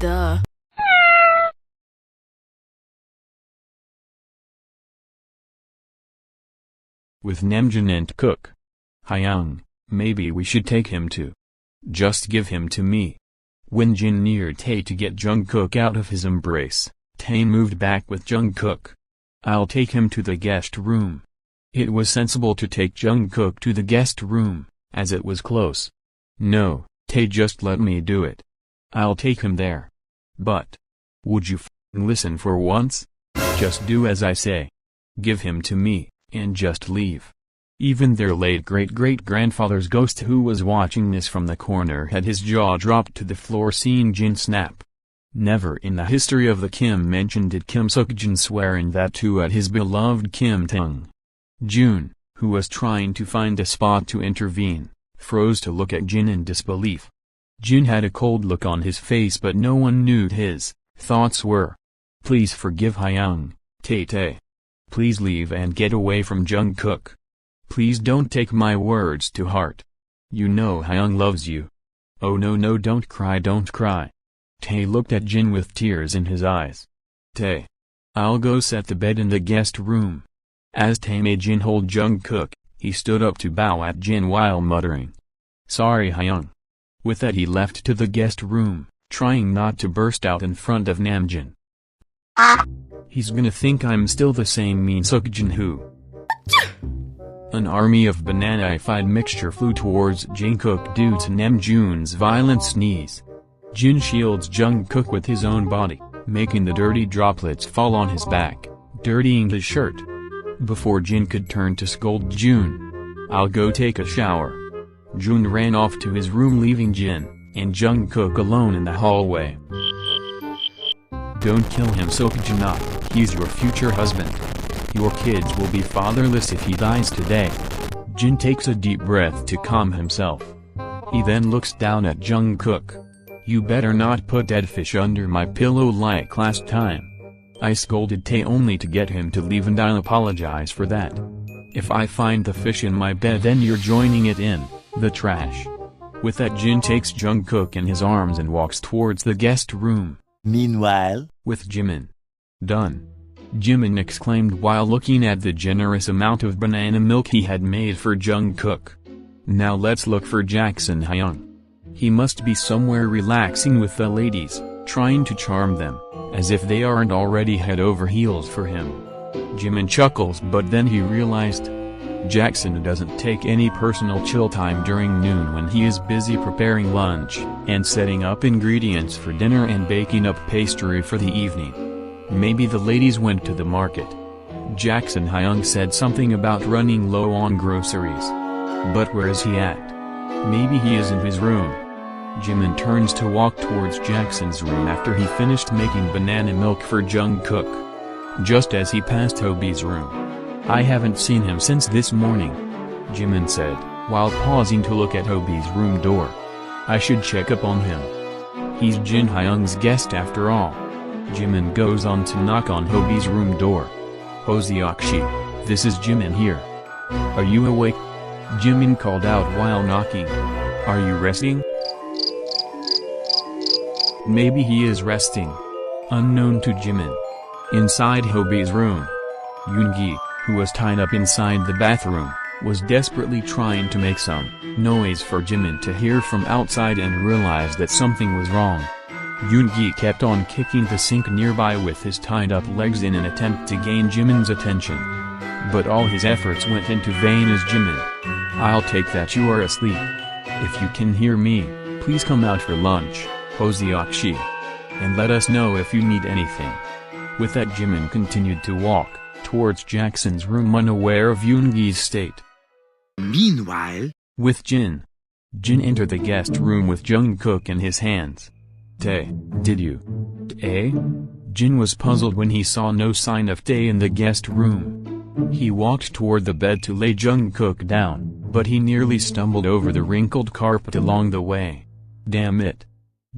Duh. With Namjoon and Cook. Hyung, maybe we should take him too. Just give him to me. When Jin neared Tae to get Jungkook out of his embrace, Tae moved back with Jungkook. I'll take him to the guest room. It was sensible to take Jungkook to the guest room, as it was close. No, Tae, just let me do it. I'll take him there. But, would you listen for once? Just do as I say. Give him to me, and just leave. Even their late great-great-grandfather's ghost, who was watching this from the corner, had his jaw dropped to the floor seeing Jin snap. Never in the history of the Kim mention did Kim Seokjin swear, and that too at his beloved Kim Tae. Jun, who was trying to find a spot to intervene, froze to look at Jin in disbelief. Jin had a cold look on his face, but no one knew his thoughts were. Please forgive Hyung, Tae. Please leave and get away from Jungkook. Please don't take my words to heart. You know Hyung loves you. Oh no, don't cry, don't cry. Tae looked at Jin with tears in his eyes. Tae. I'll go set the bed in the guest room. As Tae made Jin hold Jungkook, he stood up to bow at Jin while muttering. Sorry Hyung. With that he left to the guest room, trying not to burst out in front of Namjoon. He's gonna think I'm still the same mean Seokjin who. An army of banana-ified mixture flew towards Jungkook due to Namjoon's violent sneeze. Jin shields Jungkook with his own body, making the dirty droplets fall on his back, dirtying his shirt. Before Jin could turn to scold Jun, I'll go take a shower. Jun ran off to his room, leaving Jin and Jungkook alone in the hallway. Don't kill him, Seokjin. He's your future husband. Your kids will be fatherless if he dies today. Jin takes a deep breath to calm himself. He then looks down at Jungkook. You better not put dead fish under my pillow like last time. I scolded Tae only to get him to leave, and I'll apologize for that. If I find the fish in my bed, then you're joining it in the trash. With that, Jin takes Jungkook in his arms and walks towards the guest room. Meanwhile, with Jimin. Done. Jimin exclaimed while looking at the generous amount of banana milk he had made for Jungkook. Now let's look for Jackson Hyung. He must be somewhere relaxing with the ladies, trying to charm them, as if they aren't already head over heels for him. Jimin chuckles, but then he realized Jackson doesn't take any personal chill time during noon when he is busy preparing lunch and setting up ingredients for dinner and baking up pastry for the evening. Maybe the ladies went to the market. Jackson Hyung said something about running low on groceries. But where is he at? Maybe he is in his room. Jimin turns to walk towards Jackson's room after he finished making banana milk for Jungkook. Just as he passed Hobi's room. I haven't seen him since this morning, Jimin said, while pausing to look at Hobi's room door. I should check up on him. He's Jin Hyung's guest after all. Jimin goes on to knock on Hobi's room door. Hoseokshi, this is Jimin here. Are you awake? Jimin called out while knocking. Are you resting? Maybe he is resting. Unknown to Jimin. Inside Hobi's room, Yoongi, who was tied up inside the bathroom, was desperately trying to make some noise for Jimin to hear from outside and realized that something was wrong. Yoongi kept on kicking the sink nearby with his tied-up legs in an attempt to gain Jimin's attention. But all his efforts went into vain as Jimin. I'll take that you are asleep. If you can hear me, please come out for lunch, Hoseokshi. And let us know if you need anything. With that, Jimin continued to walk towards Jackson's room, unaware of Yoongi's state. Meanwhile, with Jin entered the guest room with Jungkook in his hands. Tae, did you? Tae? Jin was puzzled when he saw no sign of Tae in the guest room. He walked toward the bed to lay Jungkook down, but he nearly stumbled over the wrinkled carpet along the way. Damn it.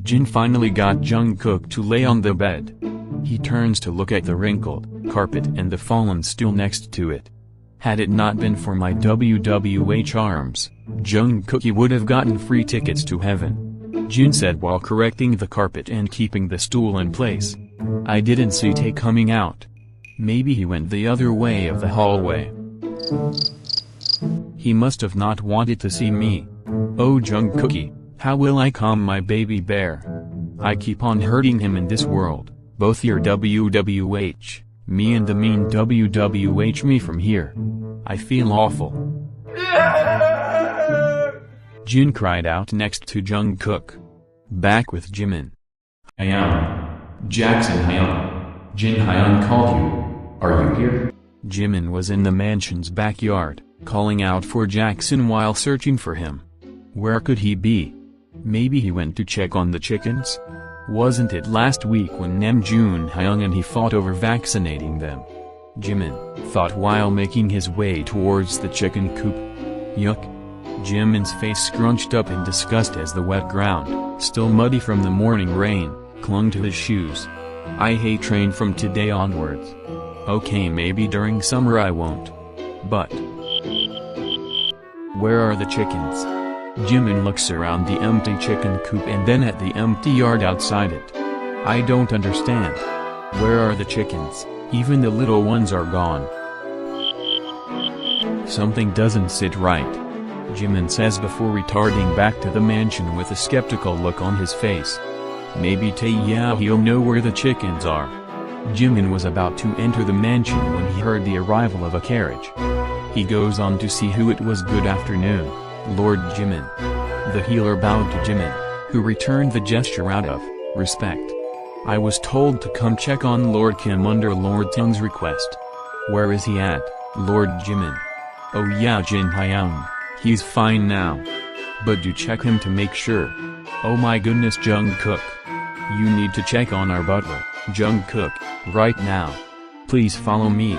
Jin finally got Jungkook to lay on the bed. He turns to look at the wrinkled carpet and the fallen stool next to it. Had it not been for my WWH arms, Jungkook would have gotten free tickets to heaven. Jin said while correcting the carpet and keeping the stool in place. I didn't see Tae coming out. Maybe he went the other way of the hallway. He must have not wanted to see me. Oh Jungkook, how will I calm my baby bear? I keep on hurting him in this world, both your WWH, me and the mean WWH me from here. I feel awful. Jin cried out next to Jungkook. Back with Jimin. Hyun. Jackson Hyun. Jin Hyun called you. Are you here? Jimin was in the mansion's backyard, calling out for Jackson while searching for him. Where could he be? Maybe he went to check on the chickens? Wasn't it last week when Namjoon Hyun and he fought over vaccinating them? Jimin thought while making his way towards the chicken coop. Yuck. Jimin's face scrunched up in disgust as the wet ground, still muddy from the morning rain, clung to his shoes. I hate rain from today onwards. Okay, maybe during summer I won't. But where are the chickens? Jimin looks around the empty chicken coop and then at the empty yard outside it. I don't understand. Where are the chickens? Even the little ones are gone. Something doesn't sit right. Jimin says before returning back to the mansion with a skeptical look on his face. Maybe he'll know where the chickens are. Jimin was about to enter the mansion when he heard the arrival of a carriage. He goes on to see who it was. Good afternoon, Lord Jimin. The healer bowed to Jimin, who returned the gesture out of respect. I was told to come check on Lord Kim under Lord Tung's request. Where is he at, Lord Jimin? Oh yeah, Jin Hyun. He's fine now. But do check him to make sure. Oh my goodness, Jungkook. You need to check on our butler, Jungkook, right now. Please follow me.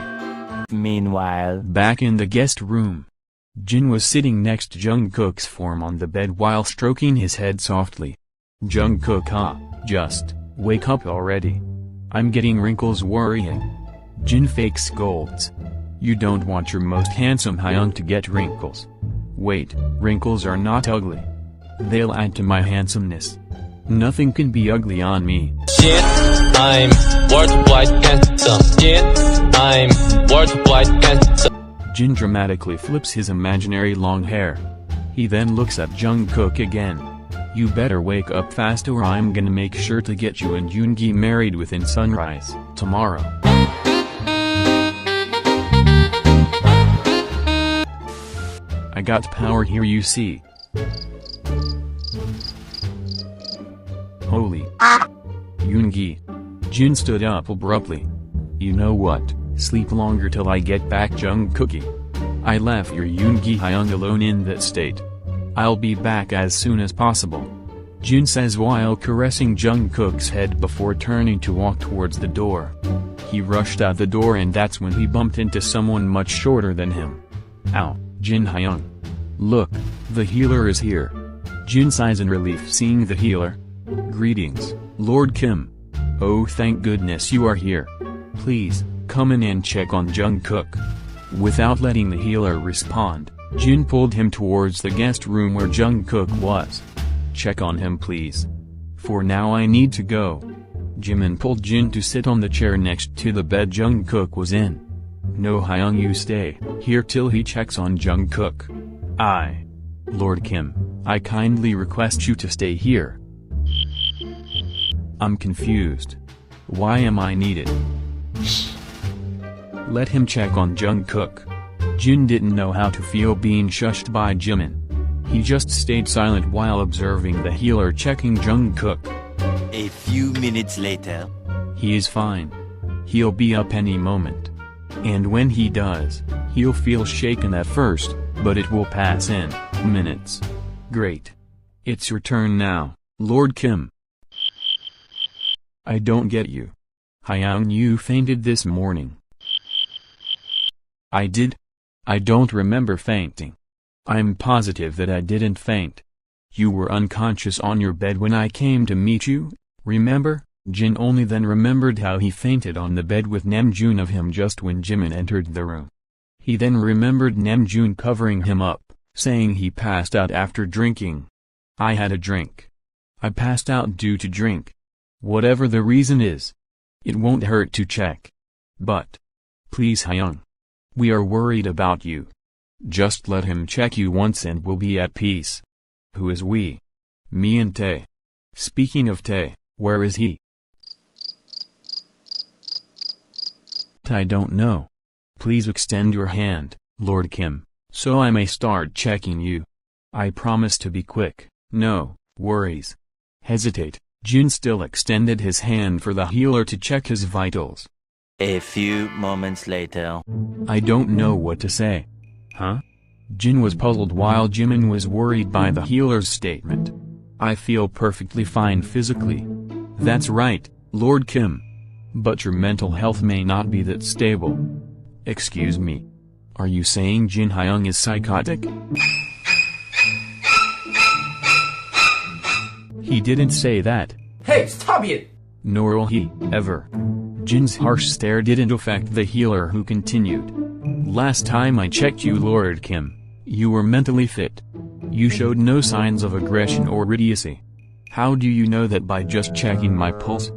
Meanwhile, back in the guest room. Jin was sitting next to Jungkook's form on the bed while stroking his head softly. Jungkook, just wake up already. I'm getting wrinkles worrying. Jin fake scolds. You don't want your most handsome Hyun to get wrinkles. Wait, wrinkles are not ugly. They'll add to my handsomeness. Nothing can be ugly on me. Jin, I'm worldwide handsome. Jin, I'm worldwide handsome. Jin dramatically flips his imaginary long hair. He then looks at Jungkook again. You better wake up fast or I'm gonna make sure to get you and Yoongi married within sunrise, tomorrow. I got power here, you see. Holy Yoongi. Jin stood up abruptly. You know what, sleep longer till I get back, Jungkook. I left your Yoongi Hyun alone in that state. I'll be back as soon as possible. Jin says while caressing Jungkook's head before turning to walk towards the door. He rushed out the door and that's when he bumped into someone much shorter than him. Ow, Jin Hyun. Look, the healer is here. Jin sighs in relief seeing the healer. Greetings, Lord Kim. Oh, thank goodness you are here. Please, come in and check on Jungkook. Without letting the healer respond, Jin pulled him towards the guest room where Jungkook was. Check on him please. For now I need to go. Jimin pulled Jin to sit on the chair next to the bed Jungkook was in. No Hyun, you stay here till he checks on Jungkook. Lord Kim, I kindly request you to stay here. I'm confused. Why am I needed? Let him check on Jungkook. Jin didn't know how to feel being shushed by Jimin. He just stayed silent while observing the healer checking Jungkook. A few minutes later. He is fine. He'll be up any moment. And when he does, he'll feel shaken at first, but it will pass in minutes. Great. It's your turn now, Lord Kim. I don't get you. Hyun, you fainted this morning. I did? I don't remember fainting. I'm positive that I didn't faint. You were unconscious on your bed when I came to meet you, remember? Jin only then remembered how he fainted on the bed with Namjoon of him just when Jimin entered the room. He then remembered Namjoon covering him up, saying he passed out after drinking. I had a drink. I passed out due to drink. Whatever the reason is, it won't hurt to check. But, please Hyung. We are worried about you. Just let him check you once and we'll be at peace. Who is we? Me and Tae. Speaking of Tae, where is he? I don't know. Please extend your hand, Lord Kim, so I may start checking you. I promise to be quick, no worries. Hesitate. Jin still extended his hand for the healer to check his vitals. A few moments later. I don't know what to say. Huh? Jin was puzzled while Jimin was worried by the healer's statement. I feel perfectly fine physically. That's right, Lord Kim. But your mental health may not be that stable. Excuse me. Are you saying Jin Hyung is psychotic? He didn't say that. Hey, stop it! Nor will he, ever. Jin's harsh stare didn't affect the healer, who continued. Last time I checked you, Lord Kim, you were mentally fit. You showed no signs of aggression or idiocy. How do you know that? By just checking my pulse?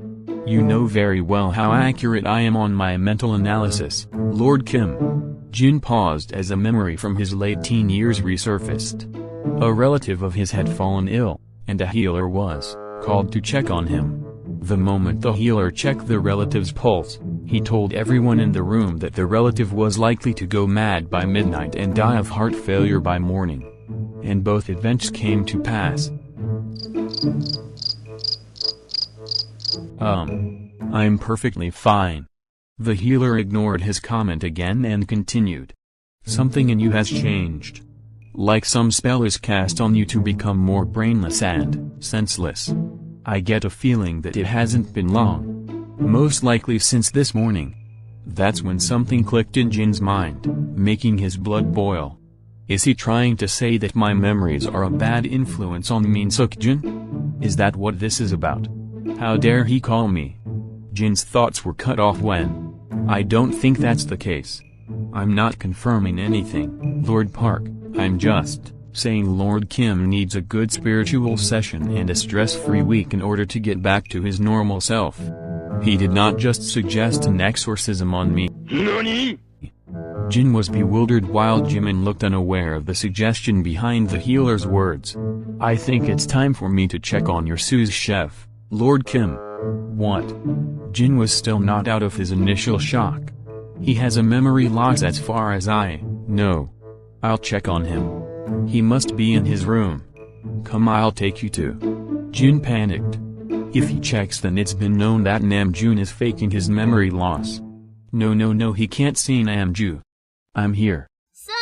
You know very well how accurate I am on my mental analysis, Lord Kim. Jin paused as a memory from his late teen years resurfaced. A relative of his had fallen ill, and a healer was called to check on him. The moment the healer checked the relative's pulse, he told everyone in the room that the relative was likely to go mad by midnight and die of heart failure by morning. And both events came to pass. I'm perfectly fine. The healer ignored his comment again and continued. Something in you has changed. Like some spell is cast on you to become more brainless and senseless. I get a feeling that it hasn't been long. Most likely since this morning. That's when something clicked in Jin's mind, making his blood boil. Is he trying to say that my memories are a bad influence on Min Suk-jin? Is that what this is about? How dare he call me? Jin's thoughts were cut off when. I don't think that's the case. I'm not confirming anything, Lord Park, I'm just saying Lord Kim needs a good spiritual session and a stress-free week in order to get back to his normal self. He did not just suggest an exorcism on me. NANI? Jin was bewildered while Jimin looked unaware of the suggestion behind the healer's words. I think it's time for me to check on your sous chef, Lord Kim. What? Jin was still not out of his initial shock. He has a memory loss as far as I know. I'll check on him. He must be in his room. Come, I'll take you to. Jin panicked. If he checks, then it's been known that Namjoon is faking his memory loss. No, he can't see Namjoon. I'm here. Surprise!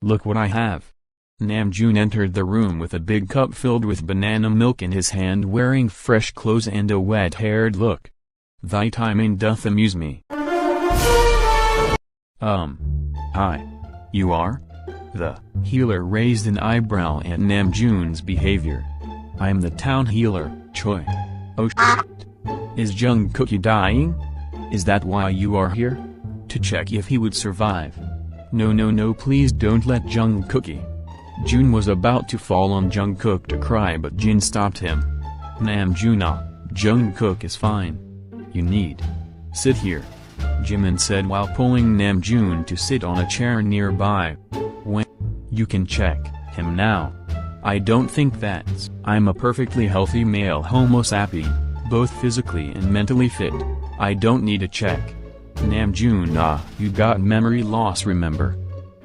Look what I have. Namjoon entered the room with a big cup filled with banana milk in his hand, wearing fresh clothes and a wet-haired look. Thy timing doth amuse me. Hi. You are? The healer raised an eyebrow at Namjoon's behavior. I'm the town healer, Choi. Oh shit. Is Jungkook dying? Is that why you are here? To check if he would survive. No, please don't let Jungkook. Jun was about to fall on Jungkook to cry, but Jin stopped him. Namjoon, Jungkook is fine. You need sit here, Jimin said while pulling Namjoon to sit on a chair nearby. When you can check him now. I don't think that's. I'm a perfectly healthy male homo sapien, both physically and mentally fit. I don't need a check. Namjoon, you got memory loss, remember?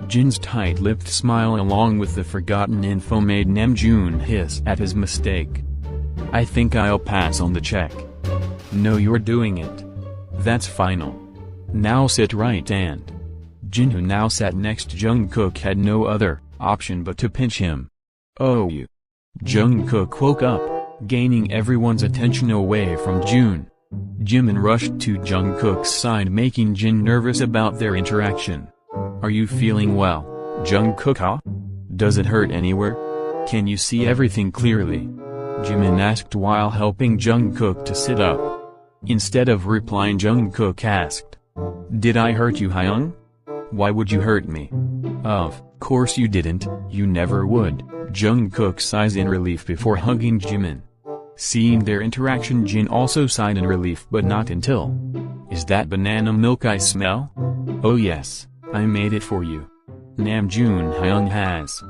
Jin's tight-lipped smile along with the forgotten info made Namjoon hiss at his mistake. I think I'll pass on the check. No, you're doing it. That's final. Now sit right. And Jin, who now sat next to Jungkook, had no other option but to pinch him. Oh, you. Jungkook woke up, gaining everyone's attention away from Jun. Jimin rushed to Jungkook's side, making Jin nervous about their interaction. Are you feeling well, Jungkook? Does it hurt anywhere? Can you see everything clearly? Jimin asked while helping Jungkook to sit up. Instead of replying, Jungkook asked. Did I hurt you, Hyung? Why would you hurt me? Of course you didn't, you never would, Jungkook sighs in relief before hugging Jimin. Seeing their interaction, Jin also sighed in relief, but not until. Is that banana milk I smell? Oh yes, I made it for you. Namjoon Hyun has.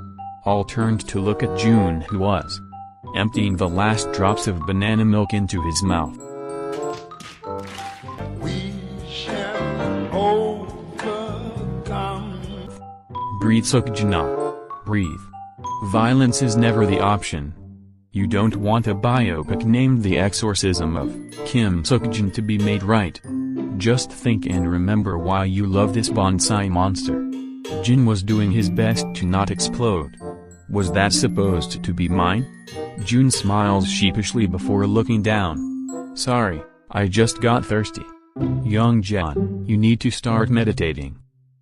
All turned to look at June, who was emptying the last drops of banana milk into his mouth. We shall overcome. Breathe, Seokjin. Breathe. Violence is never the option. You don't want a biopic named The Exorcism of Kim Seokjin to be made right. Just think and remember why you love this bonsai monster. Jin was doing his best to not explode. Was that supposed to be mine? June smiles sheepishly before looking down. Sorry, I just got thirsty. Youngjan, you need to start meditating.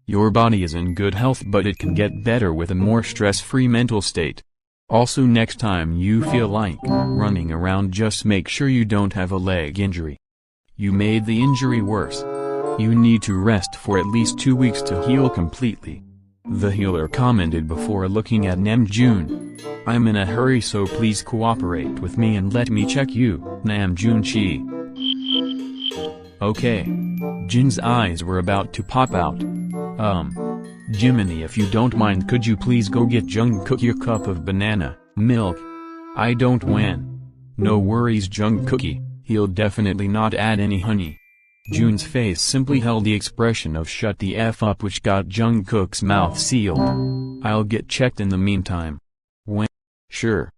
Your body is in good health, but it can get better with a more stress-free mental state. Also, next time you feel like running around, just make sure you don't have a leg injury. You made the injury worse. You need to rest for at least 2 weeks to heal completely. The healer commented before looking at Namjoon. I'm in a hurry, so please cooperate with me and let me check you, Namjoon-chi. Okay. Jin's eyes were about to pop out. Jiminy, if you don't mind, could you please go get Jungkook your cup of banana milk? I don't win. No worries, Jungkookie, he'll definitely not add any honey. June's face simply held the expression of shut the F up, which got Jungkook's mouth sealed. I'll get checked in the meantime. When? Sure.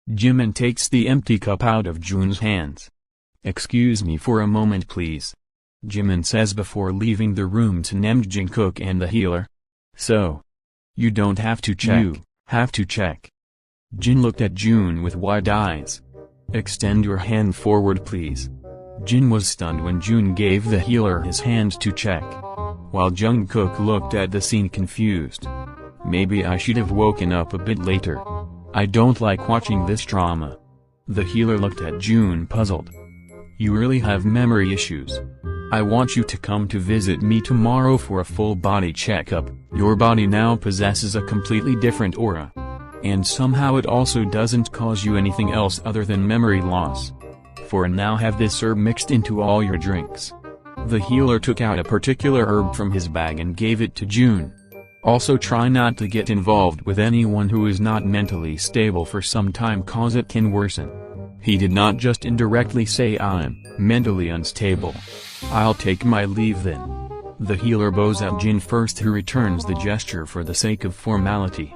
Jimin takes the empty cup out of June's hands. Excuse me for a moment, please. Jimin says before leaving the room to Namjoon and the healer. So. You don't have to check. You have to check. Jin looked at June with wide eyes. Extend your hand forward, please. Jin was stunned when June gave the healer his hand to check. While Jungkook looked at the scene confused. Maybe I should have woken up a bit later. I don't like watching this drama. The healer looked at June puzzled. You really have memory issues. I want you to come to visit me tomorrow for a full body checkup. Your body now possesses a completely different aura. And somehow it also doesn't cause you anything else other than memory loss. For now, have this herb mixed into all your drinks. The healer took out a particular herb from his bag and gave it to June. Also, try not to get involved with anyone who is not mentally stable for some time, cause it can worsen. He did not just indirectly say I'm mentally unstable. I'll take my leave then. The healer bows at Jin first, who returns the gesture for the sake of formality.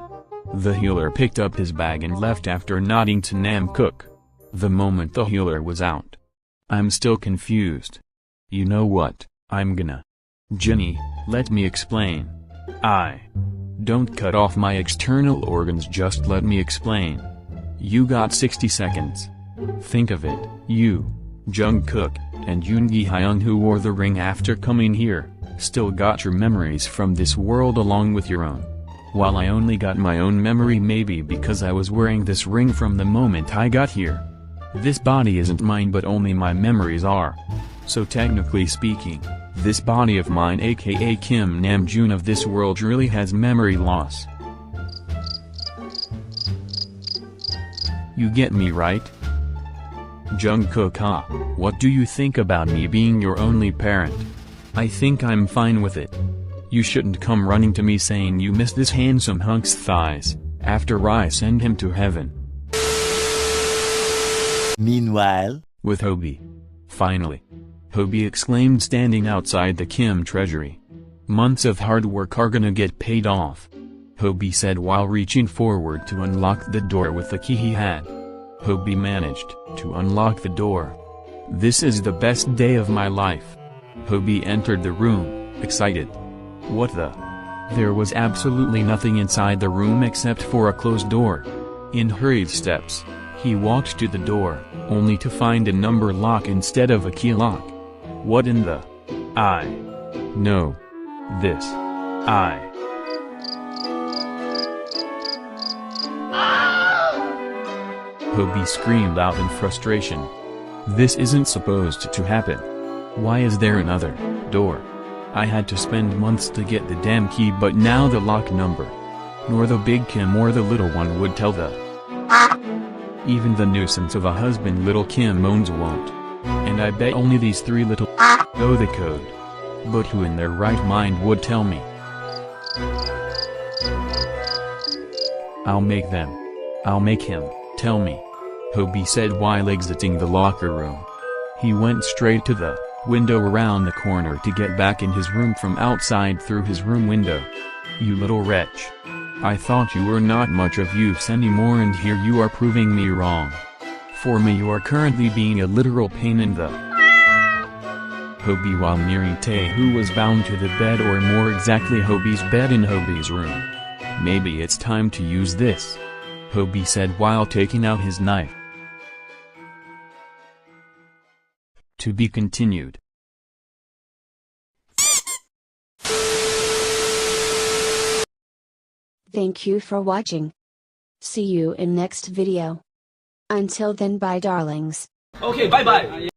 The healer picked up his bag and left after nodding to Namjoon. The moment the healer was out. I'm still confused. You know what, I'm gonna. Jinny, let me explain. Don't cut off my external organs, just let me explain. You got 60 seconds. Think of it, you, Jungkook, and Yoongi Hyun, who wore the ring after coming here, still got your memories from this world along with your own. While I only got my own memory, maybe because I was wearing this ring from the moment I got here. This body isn't mine, but only my memories are. So technically speaking, this body of mine, aka Kim Namjoon of this world, really has memory loss. You get me, right? Jungkook, what do you think about me being your only parent? I think I'm fine with it. You shouldn't come running to me saying you miss this handsome hunk's thighs, after I send him to heaven. Meanwhile, with Hobi. Finally. Hobi exclaimed, standing outside the Kim treasury. Months of hard work are gonna get paid off. Hobi said while reaching forward to unlock the door with the key he had. Hobi managed to unlock the door. This is the best day of my life. Hobi entered the room, excited. What the? There was absolutely nothing inside the room except for a closed door. In hurried steps, he walked to the door, only to find a number lock instead of a key lock. What in the? No. This. Hobi screamed out in frustration. This isn't supposed to happen. Why is there another door? I had to spend months to get the damn key, but now the lock number. nor the big Kim or the little one would tell the. Even the nuisance of a husband little Kim moans won't. And I bet only these three little know the code. But who in their right mind would tell me? I'll make them. I'll make him tell me. Hobi said while exiting the locker room. He went straight to the window around the corner to get back in his room from outside through his room window. You little wretch. I thought you were not much of use anymore, and here you are proving me wrong. For me you are currently being a literal pain in the Hobi while nearing Tae, who was bound to the bed, or more exactly Hobi's bed in Hobi's room. Maybe it's time to use this, Hobi said while taking out his knife. To be continued. Thank you for watching. See you in next video. Until then, bye darlings. Okay, bye bye.